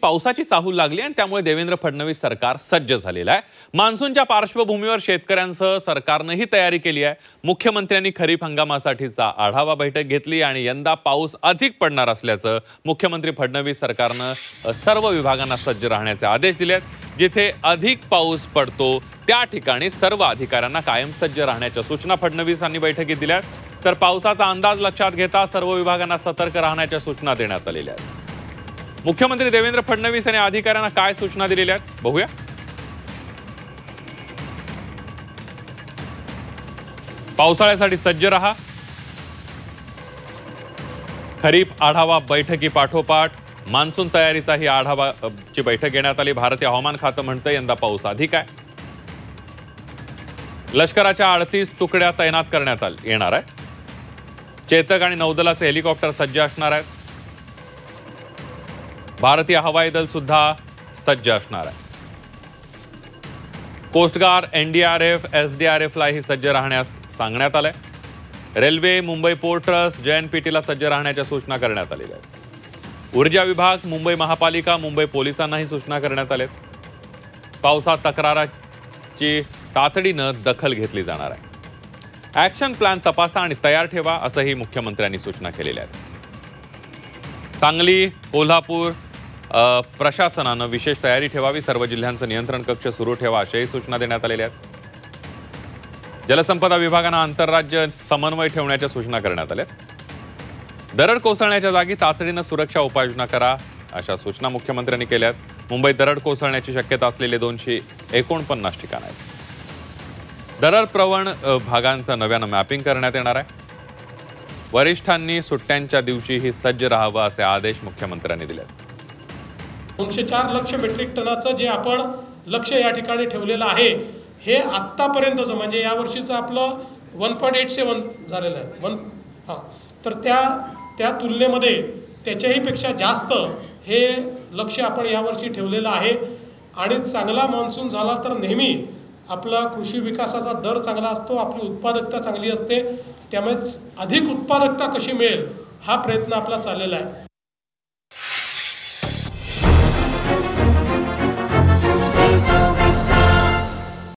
पावसाची चाहूल लागली आणि त्यामुळे देवेंद्र फडणवीस सरकार सज्ज झालेलं आहे। मान्सूनच्या पार्श्वभूमीवर शेतकऱ्यांसह सरकारने ही तयारी केली आहे। मुख्यमंत्र्यांनी खरीप हंगामासाठीचा आढावा बैठक घेतली आणि यंदा पाऊस अधिक पडणार असल्याचं मुख्यमंत्री फडणवीस सरकारने सर्व विभागांना सज्ज राहण्याचे आदेश दिले आहेत। जिथे अधिक पाऊस पडतो त्या ठिकाणी सर्व अधिकाऱ्यांना कायम सज्ज राहण्याच्या सूचना फडणवीसांनी बैठकीत दिल्या। तर पावसाचा अंदाज लक्षात घेता सर्व विभागांना सतर्क राहण्याच्या सूचना देण्यात आलेल्या आहेत। मुख्यमंत्री देवेंद्र फडणवीस यांनी अधिकाऱ्यांना काय सूचना दिलेल्या आहेत बघूया। पावसाळ्यासाठी सज्ज रहा। खरीप आढावा बैठकी पाठोपाठ मान्सून तयारीचाही आढावाची बैठक घेण्यात आली। भारतीय हवामान खातं म्हणतं यंदा पाऊस अधिक आहे। लष्कराच्या 38 तुकड्या तैनात करण्यात येणार आहे। चेतक आणि नौदलाचे हेलिकॉप्टर सज्ज असणार आहेत। भारतीय हवाई दल सुद्धा सज्ज असणार आहे। कोस्ट गार्ड, एनडीआरएफ, एसडीआरएफ लाही सज्ज राहण्यास सांगण्यात आलंय। रेल्वे, मुंबई पोर्ट ट्रस्ट, जेएनपीटीला सज्ज राहण्याच्या सूचना करण्यात आलेल्या आहेत। ऊर्जा विभाग, मुंबई महापालिका, मुंबई पोलिसांनाही सूचना करण्यात आल्यात। पावसात तक्राराची तातडीनं दखल घेतली जाणार आहे। ॲक्शन प्लॅन तपासा आणि तयार ठेवा असंही मुख्यमंत्र्यांनी सूचना केलेल्या आहेत। सांगली, कोल्हापूर प्रशासनानं विशेष तयारी ठेवावी। सर्व जिल्ह्यांचं नियंत्रण कक्ष सुरू ठेवा अशाही सूचना देण्यात आलेल्या आहेत। जलसंपदा विभागानं आंतरराज्य समन्वय ठेवण्याच्या सूचना करण्यात आल्या। दरड कोसळण्याच्या जागी तातडीनं सुरक्षा उपाययोजना करा अशा सूचना मुख्यमंत्र्यांनी केल्यात। मुंबईत दरड कोसळण्याची शक्यता असलेले 249 ठिकाण आहेत। दरड प्रवण भागांचं नव्यानं मॅपिंग करण्यात येणार आहे। वरिष्ठांनी सुट्ट्यांच्या दिवशीही सज्ज राहावं असे आदेश मुख्यमंत्र्यांनी दिले। 204 लक्ष मेट्रिक टनाचं जे आपण लक्ष या ठिकाणी ठेवलेलं आहे हे आत्तापर्यंतचं म्हणजे या वर्षीचं आपलं 1.87 झालेलं आहे। तर त्या तुलनेमध्ये त्याच्याही पेक्षा जास्त हे लक्ष आपण यावर्षी ठेवलेलं आहे। आणि चांगला मान्सून झाला तर नेहमी आपला कृषी विकासाचा दर चांगला असतो, आपली उत्पादकता चांगली असते। त्यामुळे अधिक उत्पादकता कशी मिळेल हा प्रयत्न आपला चाललेला आहे।